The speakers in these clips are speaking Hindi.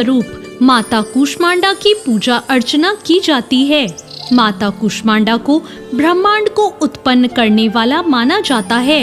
स्वरूप माता कूष्मांडा की पूजा अर्चना की जाती है। माता कूष्मांडा को ब्रह्मांड को उत्पन्न करने वाला माना जाता है।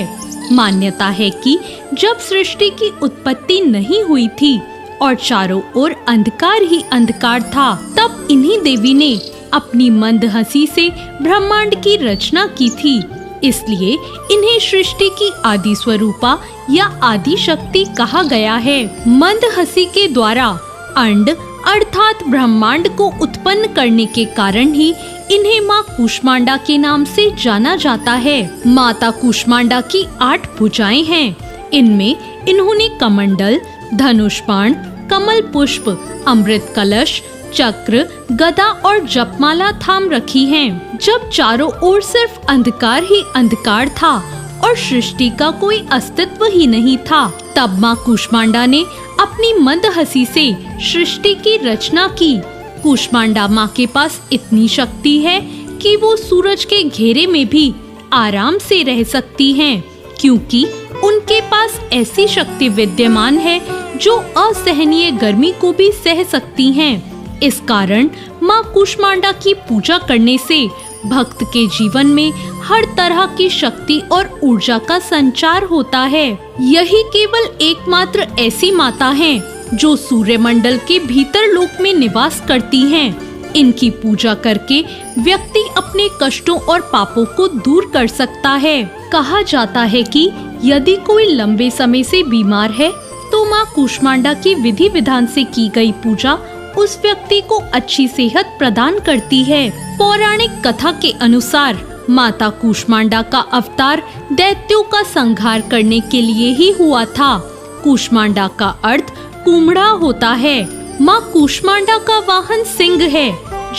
मान्यता है कि जब सृष्टि की उत्पत्ति नहीं हुई थी और चारों ओर अंधकार ही अंधकार था, तब इन्हीं देवी ने अपनी मंद हंसी से ब्रह्मांड की रचना की थी। इसलिए इन्हें सृष्टि की आदि स्वरूपा या आदि शक्ति कहा गया है। मंद हंसी के द्वारा अंड अर्थात ब्रह्मांड को उत्पन्न करने के कारण ही इन्हें माँ कूष्मांडा के नाम से जाना जाता है। माता कूष्मांडा की 8 भुजाएं हैं। इनमें इन्होंने कमंडल, धनुष बाण, कमल पुष्प, अमृत कलश, चक्र, गदा और जपमाला थाम रखी हैं। जब चारों ओर सिर्फ अंधकार ही अंधकार था और सृष्टि का कोई अस्तित्व ही नहीं था, तब माँ कूष्मांडा ने अपनी मंद हंसी से सृष्टि की रचना की। कूष्मांडा माँ के पास इतनी शक्ति है कि वो सूरज के घेरे में भी आराम से रह सकती हैं, क्योंकि उनके पास ऐसी शक्ति विद्यमान है जो असहनीय गर्मी को भी सह सकती हैं। इस कारण माँ कूष्मांडा की पूजा करने से भक्त के जीवन में हर तरह की शक्ति और ऊर्जा का संचार होता है। यही केवल एकमात्र ऐसी माता हैं जो सूर्यमंडल के भीतर लोक में निवास करती हैं। इनकी पूजा करके व्यक्ति अपने कष्टों और पापों को दूर कर सकता है। कहा जाता है कि यदि कोई लंबे समय से बीमार है तो माँ कूष्मांडा की विधि विधान से की गई पूजा उस व्यक्ति को अच्छी सेहत प्रदान करती है। पौराणिक कथा के अनुसार माता कूष्मांडा का अवतार दैत्यों का संहार करने के लिए ही हुआ था। कूष्मांडा का अर्थ कुम्हड़ा होता है। माँ कूष्मांडा का वाहन सिंह है।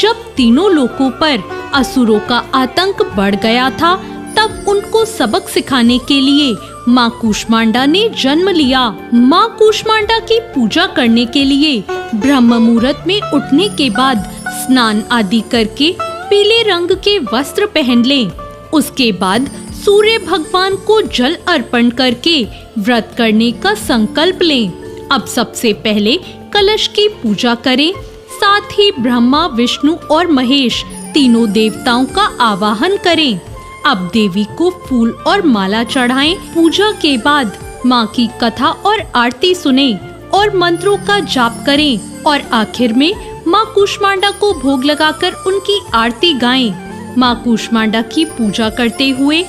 जब तीनों लोकों पर असुरों का आतंक बढ़ गया था, तब उनको सबक सिखाने के लिए माँ कूष्मांडा ने जन्म लिया। माँ कूष्मांडा की पूजा करने के लिए ब्रह्म मुहूर्त में उठने के बाद स्नान आदि करके पीले रंग के वस्त्र पहन लें। उसके बाद सूर्य भगवान को जल अर्पण करके व्रत करने का संकल्प लें। अब सबसे पहले कलश की पूजा करें। साथ ही ब्रह्मा, विष्णु और महेश तीनों देवताओं का आवाहन करें। अब देवी को फूल और माला चढ़ाएं। पूजा के बाद माँ की कथा और आरती सुनें और मंत्रों का जाप करें और आखिर में माँ कूष्मांडा को भोग लगाकर उनकी आरती गाएं। माँ कूष्मांडा की पूजा करते हुए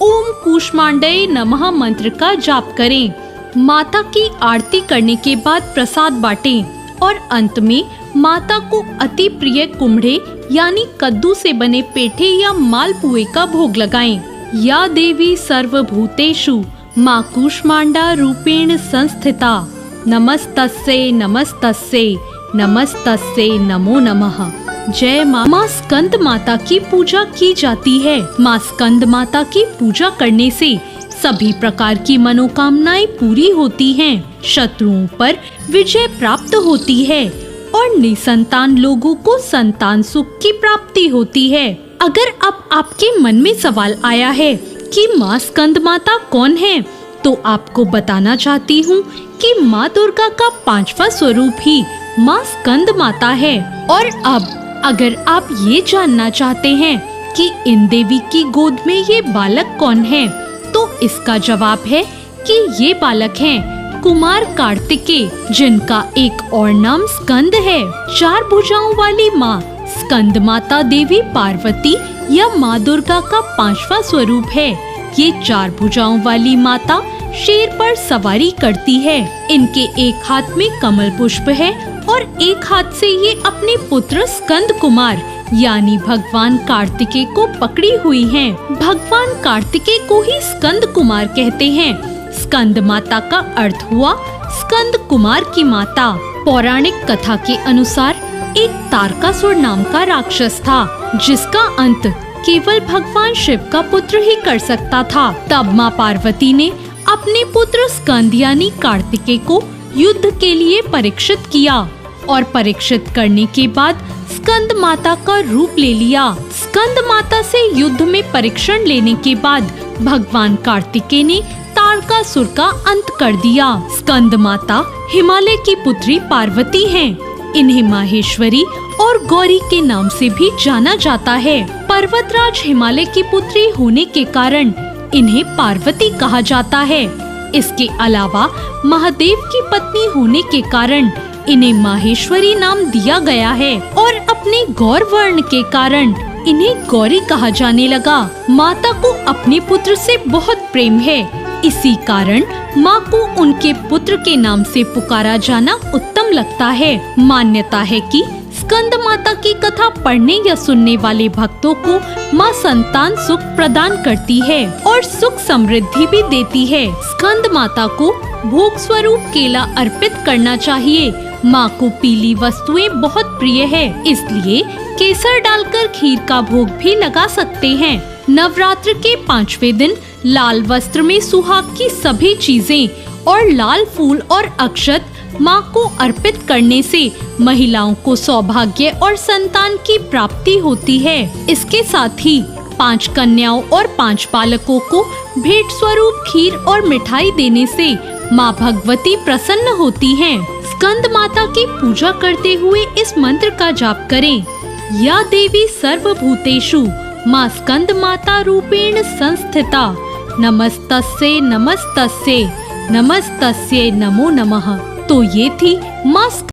ओम कूष्मांडाय नमः मंत्र का जाप करें। माता की आरती करने के बाद प्रसाद बांटें और अंत में माता को अति प्रिय कुम्हड़े यानी कद्दू से बने पेठे या मालपुए का भोग लगाएं। या देवी सर्वभूतेषु माँ कूष्मांडा रूपेण संस्थिता, नमस्तस्यै नमस्तस्यै नमस्तस्यै नमो नमः। जय माँ। माँ स्कंद माता की पूजा की जाती है। माँ स्कंद माता की पूजा करने से सभी प्रकार की मनोकामनाएं पूरी होती हैं, शत्रुओं पर विजय प्राप्त होती है और निसंतान लोगों को संतान सुख की प्राप्ति होती है। अगर अब आपके मन में सवाल आया है कि माँ स्कंद माता कौन है, तो आपको बताना चाहती हूँ कि माँ दुर्गा का 5वां स्वरूप ही माँ स्कंद माता है। और अब अगर आप ये जानना चाहते हैं कि इन देवी की गोद में ये बालक कौन है, तो इसका जवाब है कि ये बालक हैं कुमार कार्तिकेय, जिनका एक और नाम स्कंद है। 4 भुजाओं वाली माँ स्कंद माता देवी पार्वती या माँ दुर्गा का 5वां स्वरूप है। ये 4 भुजाओं वाली माता शेर पर सवारी करती है। इनके एक हाथ में कमल पुष्प है और एक हाथ से ये अपने पुत्र स्कंद कुमार यानी भगवान कार्तिकेय को पकड़ी हुई हैं। भगवान कार्तिकेय को ही स्कंद कुमार कहते हैं। स्कंद माता का अर्थ हुआ स्कंद कुमार की माता। पौराणिक कथा के अनुसार एक तारकासुर नाम का राक्षस था, जिसका अंत केवल भगवान शिव का पुत्र ही कर सकता था। तब माँ पार्वती ने अपने पुत्र स्कंद यानी कार्तिकेय को युद्ध के लिए परीक्षित किया और परीक्षित करने के बाद स्कंद माता का रूप ले लिया। स्कंद माता से युद्ध में परीक्षण लेने के बाद भगवान कार्तिकेय ने तारकासुर का अंत कर दिया। स्कंद माता हिमालय की पुत्री पार्वती हैं। इन्हें माहेश्वरी और गौरी के नाम से भी जाना जाता है। पर्वतराज हिमालय की पुत्री होने के कारण इन्हें पार्वती कहा जाता है। इसके अलावा महादेव की पत्नी होने के कारण इन्हें माहेश्वरी नाम दिया गया है और अपने गौर वर्ण के कारण इन्हें गौरी कहा जाने लगा। माता को अपने पुत्र से बहुत प्रेम है, इसी कारण माँ को उनके पुत्र के नाम से पुकारा जाना उत्तम लगता है। मान्यता है कि स्कंद माता की कथा पढ़ने या सुनने वाले भक्तों को माँ संतान सुख प्रदान करती है और सुख समृद्धि भी देती है। स्कंद माता को भोग स्वरूप केला अर्पित करना चाहिए। माँ को पीली वस्तुएं बहुत प्रिय है, इसलिए केसर डालकर खीर का भोग भी लगा सकते हैं। नवरात्र के 5वें दिन लाल वस्त्र में सुहाग की सभी चीजें और लाल फूल और अक्षत माँ को अर्पित करने से महिलाओं को सौभाग्य और संतान की प्राप्ति होती है। इसके साथ ही 5 कन्याओं और 5 बालकों को भेंट स्वरूप खीर और मिठाई देने से माँ भगवती प्रसन्न होती हैं। स्कंद माता की पूजा करते हुए इस मंत्र का जाप करें। या देवी सर्वभूतेषु माँ स्कंद माता रूपेण संस्थिता, नमस्तस्यै नमस्तस्यै नमस्तस्यै नमो नमः। तो ये थी माँ